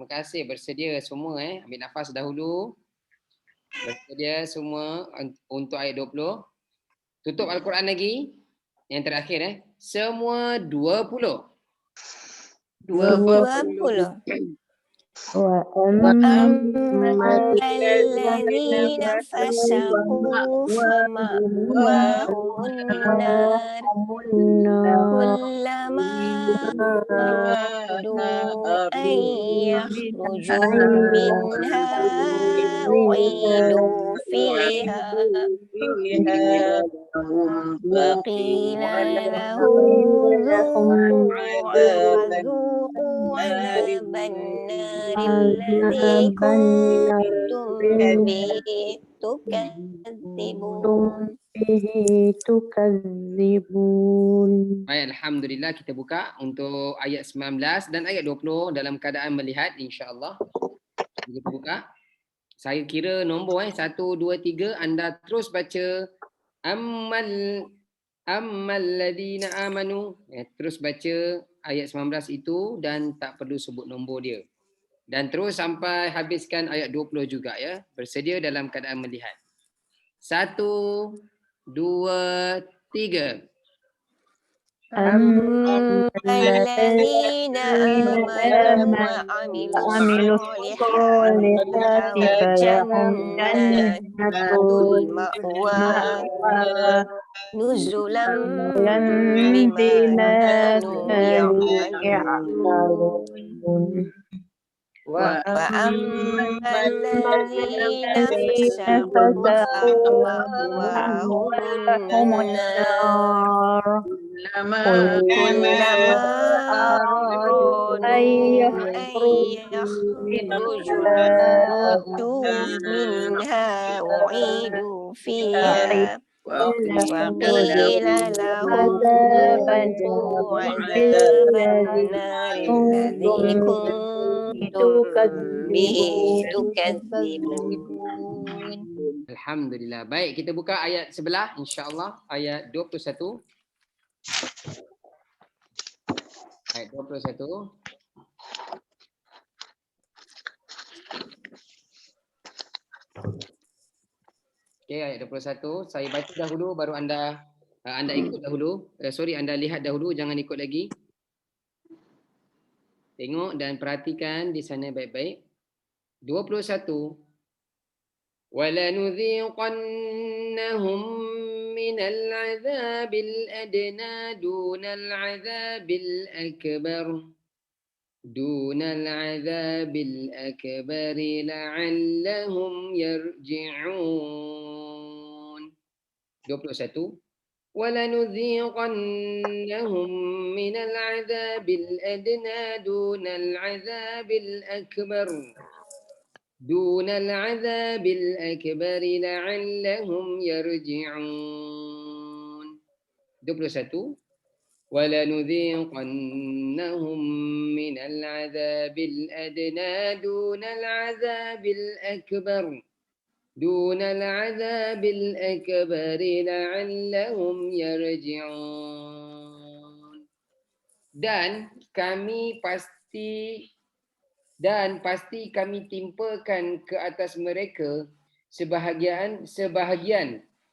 Bersedia semua ambil nafas dahulu. Bersedia semua untuk ayat 20. Tutup Al-Quran lagi. Yang terakhir semua 20. 20. وأما الذين فسقوا فمأواهم النار كلما أرادوا أن يخرجوا منها أعيدوا فيها وقيل لهم ذوقوا عذاب النار الذي كنتم به تكذبون. Baik, alhamdulillah kita buka untuk ayat 19 dan ayat 20 dalam keadaan melihat insya-Allah. Kita buka. Saya kira nombor 1 2 3 anda terus baca ammal ladina amanu. Terus baca ayat 19 itu dan tak perlu sebut nombor dia. Dan terus sampai habiskan ayat 20 juga ya. Bersedia dalam keadaan melihat. 1 2 3. أما الذين آمنوا وعملوا الصالحات فلهم جنات المأوى نزلا بما كانوا يعملون. وأما الذين فسقوا فمأواهم النار كلما أرادوا أن يخرجوا منها أعيدوا فيها وقيل لهم ذوقوا عذاب النار الذي كنتم به تكذبون. Alhamdulillah. Baik, kita buka ayat sebelah insya-Allah ayat 21. Ayat 21. Okey, ayat 21. Saya baca dahulu baru anda ikut dahulu. Anda lihat dahulu, jangan ikut lagi. Tengok dan perhatikan di sana baik-baik. 21. وَلَنُذِيقَنَّهُمْ مِنَ الْعَذَابِ الْأَدْنَى دُونَ الْعَذَابِ الْأَكْبَرِ لَعَلَّهُمْ يَرْجِعُونَ. 21. وَلَنُذِيقَنَّهُمْ مِنَ الْعَذَابِ الْأَدْنَى دُونَ الْعَذَابِ الْأَكْبَرِ لَعَلَّهُمْ يَرْجِعُونَ. 21. وَلَنُذِيقَنَّهُمْ مِنَ الْعَذَابِ الْأَدْنَى دُونَ الْعَذَابِ الْأَكْبَرِ لَعَلَّهُمْ يَرْجِعُونَ. Dan pasti kami timpakan ke atas mereka sebahagian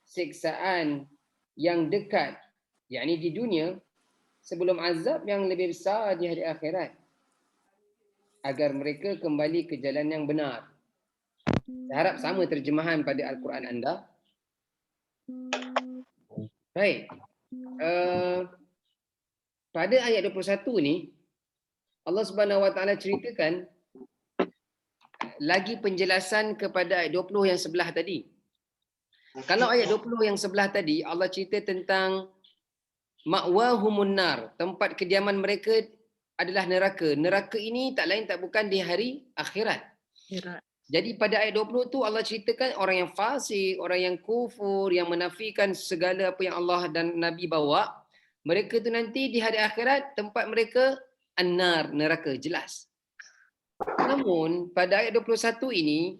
siksaan yang dekat, yakni di dunia, sebelum azab yang lebih besar di hari akhirat, agar mereka kembali ke jalan yang benar. Saya harap sama terjemahan pada Al-Quran anda. Baik. Pada ayat 21 ni Allah Subhanahu Wa Taala ceritakan lagi penjelasan kepada ayat 20 yang sebelah tadi. Kalau ayat 20 yang sebelah tadi, Allah cerita tentang ma'wahumun nar, tempat kediaman mereka adalah neraka. Neraka ini tak lain tak bukan di hari akhirat. Jadi pada ayat 20 tu Allah ceritakan orang yang fasik, orang yang kufur, yang menafikan segala apa yang Allah dan Nabi bawa, mereka tu nanti di hari akhirat tempat mereka an-nar, neraka, jelas. Namun pada ayat 21 ini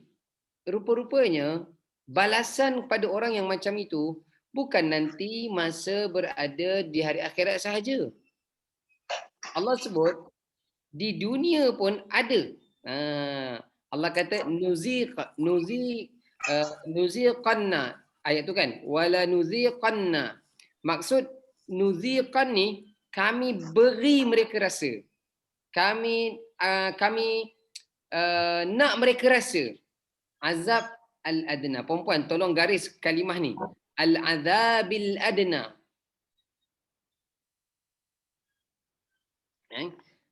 rupa-rupanya balasan pada orang yang macam itu bukan nanti masa berada di hari akhirat sahaja. Allah sebut di dunia pun ada. Allah kata nuziqanna, ayat tu kan, wala nuziqanna. Maksud nuziqan ni kami beri mereka rasa. Kami nak mereka rasa azab al-adna. Perempuan tolong garis kalimah ni. Al-azabil adna.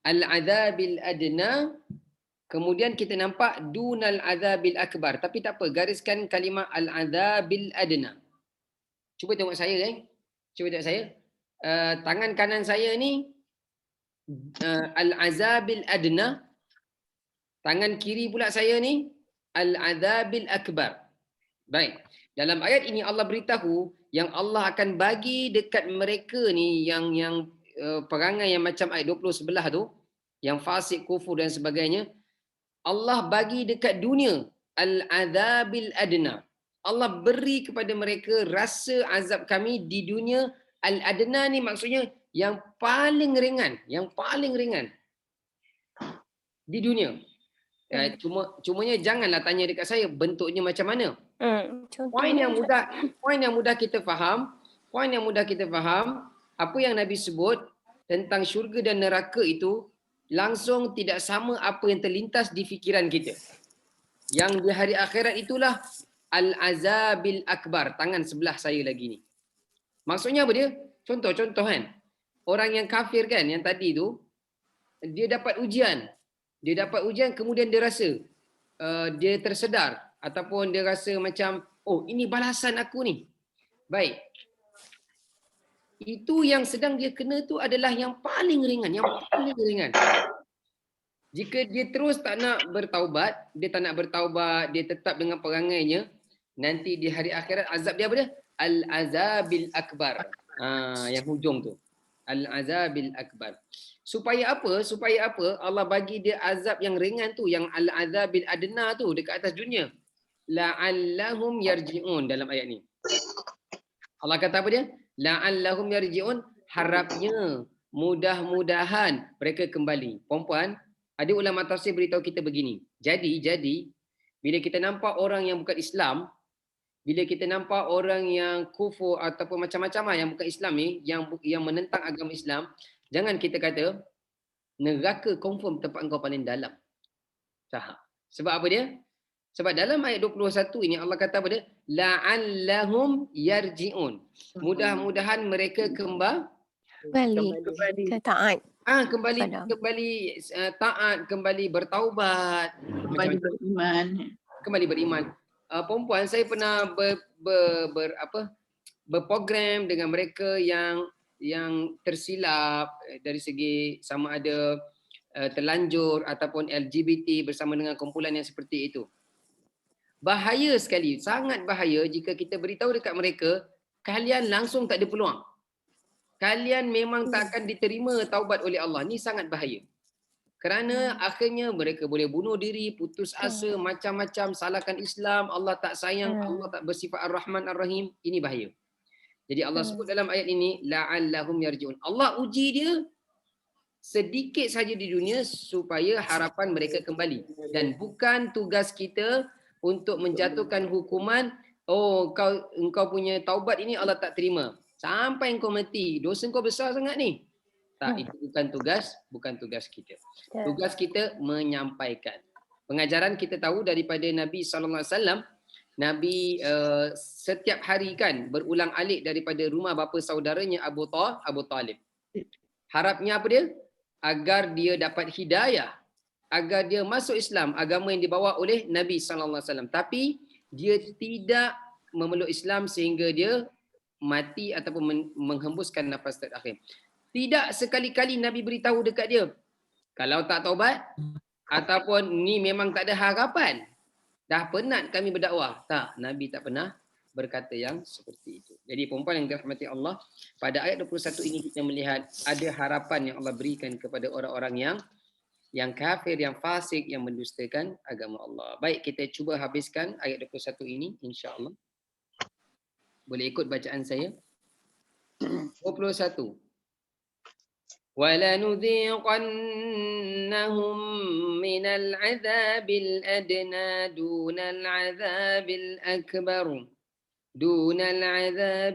Al-azabil adna. Kemudian kita nampak dunal azabil akbar. Tapi tak apa, gariskan kalimah al-azabil adna. Cuba tengok saya Cuba tengok saya. Tangan kanan saya ni al-azabil adna. Tangan kiri pula saya ni al-azabil akbar. Baik. Dalam ayat ini Allah beritahu yang Allah akan bagi dekat mereka ni yang perangai yang macam ayat 20 sebelah tu, yang fasik, kufur dan sebagainya, Allah bagi dekat dunia al-azabil adna. Allah beri kepada mereka rasa azab kami di dunia. Al-adna ni maksudnya yang paling ringan, di dunia. Cumanya janganlah tanya dekat saya bentuknya macam mana. Poin yang mudah kita faham, apa yang Nabi sebut tentang syurga dan neraka itu langsung tidak sama apa yang terlintas di fikiran kita. Yang di hari akhirat itulah al-azabil akbar, tangan sebelah saya lagi ni. Maksudnya apa dia? Contoh kan. Orang yang kafir kan, yang tadi tu, dia dapat ujian kemudian dia rasa dia tersedar ataupun dia rasa macam, oh ini balasan aku ni. Baik. Itu yang sedang dia kena tu adalah yang paling ringan, Jika dia terus tak nak bertaubat, dia tetap dengan perangainya, nanti di hari akhirat azab dia apa dia? Al-azabil akbar. Yang hujung tu. Al-azabil akbar. Supaya apa? Allah bagi dia azab yang ringan tu, yang al-azabil adna tu dekat atas dunia. La'allahum yarji'un dalam ayat ni. Allah kata apa dia? La'allahum yarji'un, harapnya, mudah-mudahan mereka kembali. Perempuan, ada ulama tafsir beritahu kita begini. Jadi bila kita nampak orang yang bukan Islam, bila kita nampak orang yang kufur ataupun macam-macam yang bukan Islam ni, yang menentang agama Islam, jangan kita kata neraka confirm tempat engkau paling dalam. Faham? Sebab apa dia? Sebab dalam ayat 21 ini Allah kata apa dia? La'allahum yarji'un. Mudah-mudahan mereka kembali ke taat. Kembali taat, kembali bertaubat, kembali beriman. Perempuan, saya pernah berprogram dengan mereka yang tersilap dari segi sama ada terlanjur ataupun LGBT bersama dengan kumpulan yang seperti itu. Bahaya sekali, sangat bahaya jika kita beritahu dekat mereka, kalian langsung tak ada peluang. Kalian memang tak akan diterima taubat oleh Allah. Ni sangat bahaya. Kerana akhirnya mereka boleh bunuh diri, putus asa, macam-macam, salahkan Islam, Allah tak sayang, Allah tak bersifat Ar-Rahman Ar-Rahim. Ini bahaya. Jadi Allah sebut dalam ayat ini, la'allahum yarji'un. Allah uji dia sedikit saja di dunia supaya harapan mereka kembali. Dan bukan tugas kita untuk menjatuhkan hukuman, oh engkau punya taubat ini Allah tak terima. Sampai engkau mati, dosa engkau besar sangat ni. Tak, itu bukan tugas kita. Tugas kita menyampaikan. Pengajaran kita tahu daripada Nabi SAW, Nabi setiap hari kan berulang-alik daripada rumah bapa saudaranya Abu Talib. Harapnya apa dia? Agar dia dapat hidayah agar dia masuk Islam, agama yang dibawa oleh Nabi SAW. Tapi dia tidak memeluk Islam sehingga dia mati ataupun menghembuskan nafas terakhir. Tidak sekali-kali Nabi beritahu dekat dia, kalau tak taubat ataupun ni memang tak ada harapan, dah penat kami berdakwah. Tak, Nabi tak pernah berkata yang seperti itu. Jadi perempuan yang dirahmati Allah, pada ayat 21 ini kita melihat ada harapan yang Allah berikan kepada orang-orang yang kafir, yang fasik, yang mendustakan agama Allah. Baik, kita cuba habiskan ayat 21 ini insya-Allah. Boleh ikut bacaan saya. 21. وَلَنُذِيقَنَّهُمْ مِنَ الْعَذَابِ الْأَدْنَى دُونَ الْعَذَابِ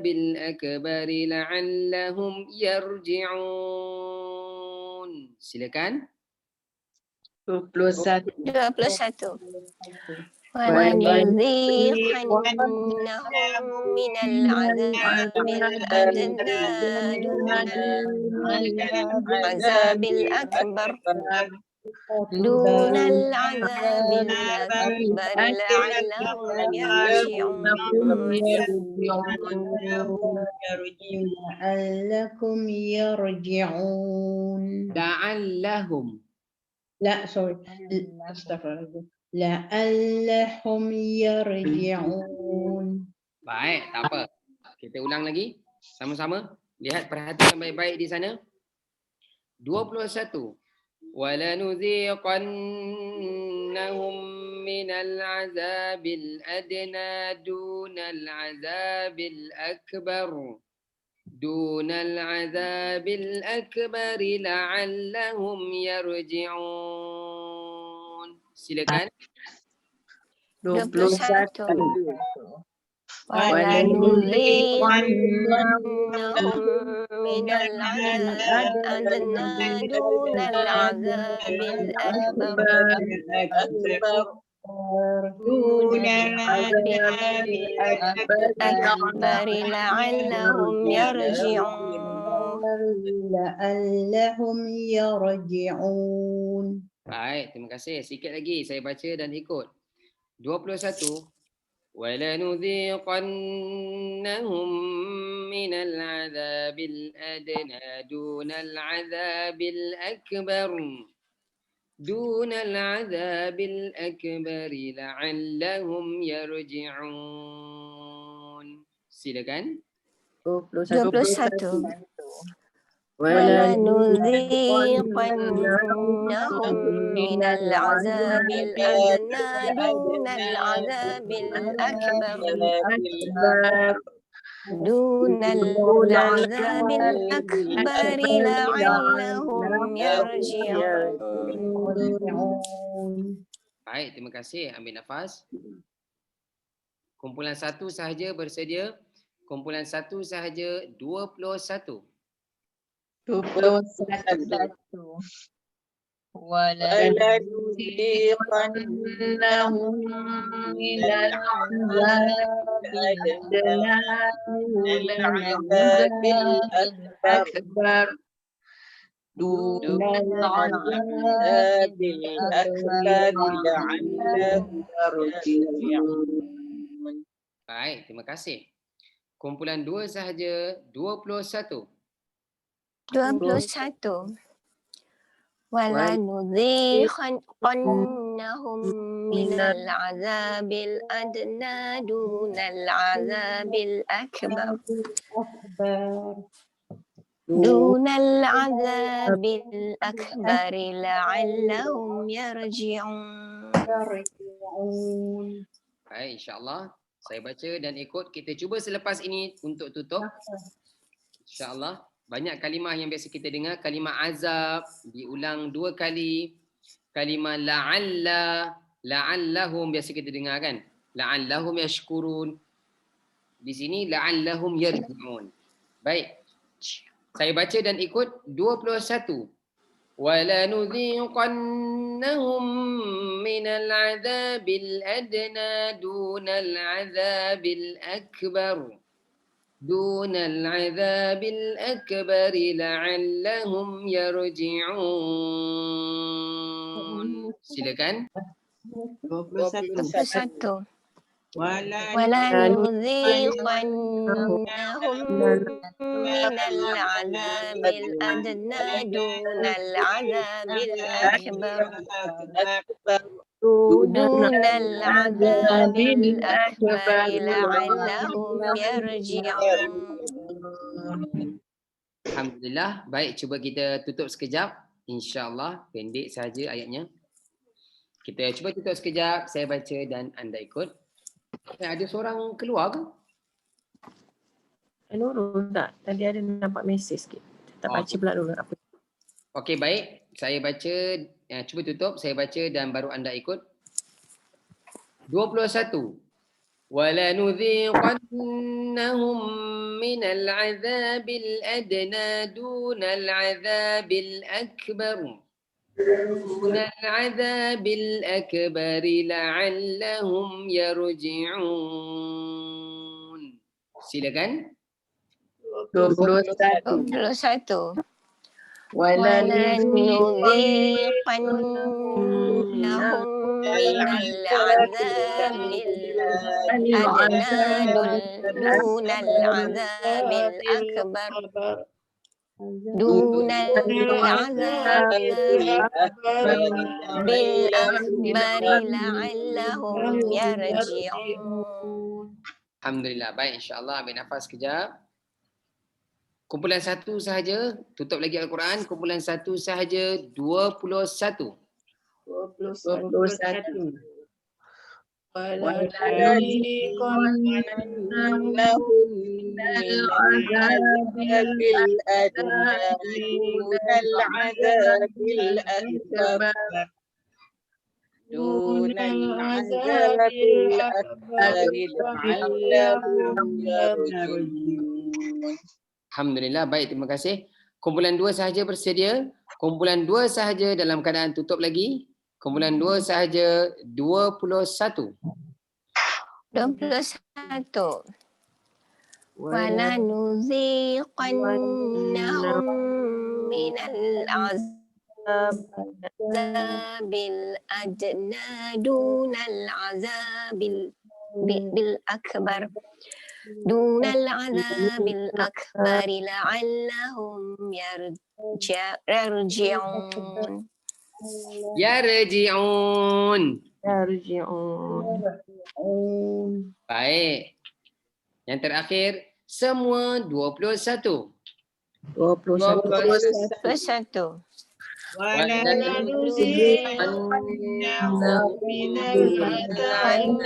الْأَكْبَرِ لَعَلَّهُمْ يَرْجِعُونَ. Silakan. 21. 21. وَلَنُذِيقَنَّهُمْ مِنَ الْعَذَابِ الْأَدْنَى دُونَ الْعَذَابِ الْأَكْبَرِ لَعَلَّهُمْ يَرْجِعُونَ. لعلهم لا sorry astagfirullahaladzim la'allahum yarji'un. Baik, tak apa. Kita ulang lagi sama-sama. Lihat, perhatikan baik-baik di sana. 21. وَلَنُذِيقَنَّهُمْ مِنَ الْعَذَابِ الْأَدْنَى دُونَ الْعَذَابِ الْأَكْبَرِ لَعَلَّهُمْ يَرْجِعُونَ. Silakan. 21. وَلَنُذِيقَنَّهُمْ مِنَ الْعَذَابِ الْأَدْنَى دُونَ الْعَذَابِ الْأَكْبَرِ لَعَلَّهُمْ يَرْجِعُونَ. Baik, terima kasih. Sikit lagi saya baca dan ikut. 21. وَلَنُذِيقَنَّهُمْ مِنَ الْعَذَابِ الْأَدْنَى دُونَ الْعَذَابِ الْأَكْبَرِ لَعَلَّهُمْ يَرْجِعُونَ. Silakan. 21. وَلَنُذِيقَنَّهُمْ مِنَ الْعَذَابِ الْأَدْنَى دُونَ الْعَذَابِ الْأَكْبَرِ لَعَلَّهُمْ يَرْجِعُونَ. Baik, terima kasih. Ambil nafas. Kumpulan 1 sahaja bersedia. Kumpulan 1 sahaja 21. 21. وَلَنُذِيقَنَّهُمْ مِنَ الْعَذَابِ الْأَكْبَرِ دُونَ الْعَذَابِ الْأَكْبَرِ لَعَلَّهُمْ يَرْجِعُونَ. Baik, terima kasih. Kumpulan 2 sahaja 21. 21. وَلَنُذِيقَنَّهُمْ مِنَ الْعَذَابِ الْأَدْنَى دُونَ الْعَذَابِ الْأَكْبَرِ لَعَلَّهُمْ يَرْجِعُونَ. Baik, insya-Allah saya baca dan ikut. Kita cuba selepas ini untuk tutup. Insya-Allah. Banyak kalimah yang biasa kita dengar. Kalimah azab diulang 2 kali. Kalimah la'allahum biasa kita dengar kan. La'allahum yashkurun. Di sini la'allahum yarji'un. Baik. Saya baca dan ikut 21. وَلَنُذِيقَنَّهُمْ مِنَ الْعَذَابِ الْأَدْنَى دُونَ الْعَذَابِ الْأَكْبَرِ لَعَلَّهُمْ يَرْجِعُونَ. Silakan. 21. 21. ولا ولنذيقنهم من العذاب الأدنى دون العذاب الأكبر دون العذاب الأكبر لعلهم يرجعون. Alhamdulillah. Baik, cuba kita tutup sekejap. InsyaAllah pendek saja ayatnya. Kita cuba tutup sekejap. Saya baca dan anda ikut. Ada seorang keluar ke? Nurul tak? Tadi ada nampak mesej sikit. Tak baca pula dulu apa. Okey, baik. Saya baca, cuba tutup. Saya baca dan baru anda ikut. 21. وَلَنُذِيقَنَّهُمْ مِنَ الْعَذَابِ الْأَدْنَى دُونَ الْعَذَابِ الْأَكْبَرِ دُونَ الْعَذَابِ الْأَكْبَرِ لَعَلَّهُمْ يَرْجِعُونَ. Silakan. 21. ولنذيقنهم من العذاب الأدنى دون العذاب الأكبر دون العذاب بالأكبر لعلهم يرجعون. Alhamdulillah. Baik, insyaAllah ambil nafas sekejap. Kumpulan satu sahaja, tutup lagi Al-Quran. Kumpulan satu sahaja 21. 21. وَلَنُذِيقَنَّهُم مِّنَ الْعَذَابِ الْأَدْنَى دُونَ الْعَذَابِ الْأَكْبَرِ لَعَلَّهُمْ يَرْجِعُونَ. Alhamdulillah. Baik, terima kasih. Kumpulan 2 sahaja bersedia. Kumpulan 2 sahaja dalam keadaan tutup lagi. Kumpulan 2 sahaja 21. 21. وَلَنُذِيقَنَّهُم مِّنَ الْعَذَابِ الْأَدْنَى دُونَ الْعَذَابِ الْأَكْبَرِ دون العذاب الأكبر لعلهم يرجعون. Yarji'un. Baik. Yang terakhir, semua 21. 21. وَلَنُذِيقَنَّهُم مِّنَ الْعَذَابِ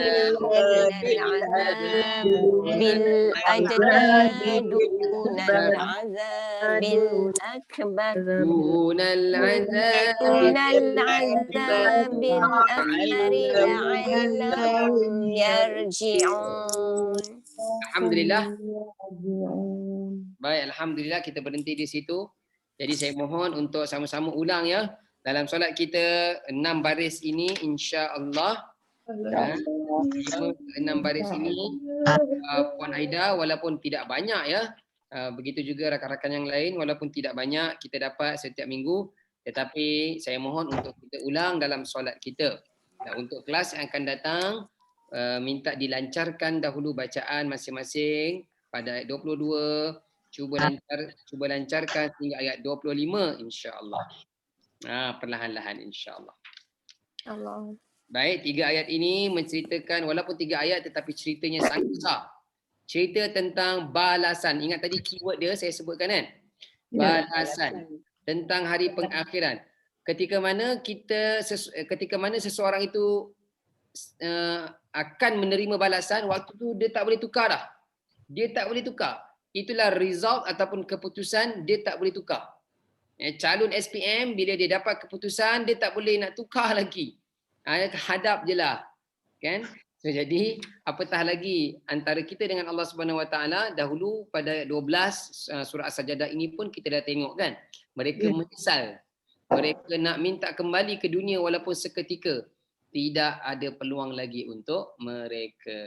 بالأدنى دون العذاب الأكبر دون العذاب الأكبر لعلهم يرجعون. Alhamdulillah. Baik, Alhamdulillah kita berhenti di situ. Jadi saya mohon untuk sama-sama ulang ya. Dalam solat kita 6 baris ini insya-Allah. 6 baris ini Puan Aida walaupun tidak banyak ya. Begitu juga rakan-rakan yang lain walaupun tidak banyak kita dapat setiap minggu, tetapi saya mohon untuk kita ulang dalam solat kita. Dan untuk kelas yang akan datang minta dilancarkan dahulu bacaan masing-masing pada ayat 22. Cuba lancarkan hingga ayat 25 insya-Allah. Perlahan-lahan insya-Allah. Allah. Baik, 3 ayat ini menceritakan walaupun 3 ayat tetapi ceritanya sangat besar. Cerita tentang balasan. Ingat tadi keyword dia saya sebutkan kan? Balasan. Tentang hari pengakhiran. Ketika mana seseorang itu akan menerima balasan, waktu tu dia tak boleh tukar dah. Dia tak boleh tukar. Itulah result ataupun keputusan dia tak boleh tukar. Calon SPM bila dia dapat keputusan dia tak boleh nak tukar lagi. Hadap je lah. Kan? So, jadi apatah lagi antara kita dengan Allah Subhanahu Wa Taala. Dahulu pada 12 surah As-Sajdah ini pun kita dah tengok kan. Mereka menyesal. Mereka nak minta kembali ke dunia walaupun seketika. Tidak ada peluang lagi untuk mereka.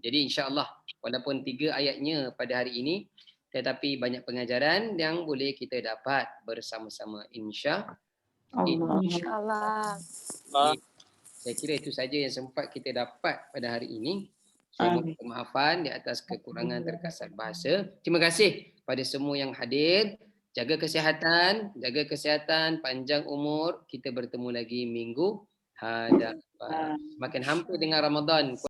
Jadi insya-Allah walaupun 3 ayatnya pada hari ini tetapi banyak pengajaran yang boleh kita dapat bersama-sama insya-Allah. InsyaAllah. Jadi, saya kira itu saja yang sempat kita dapat pada hari ini. Saya mohon kemaafan di atas kekurangan terkasar bahasa. Terima kasih pada semua yang hadir. Jaga kesihatan, panjang umur. Kita bertemu lagi minggu hadapan. Makin hampir dengan Ramadan.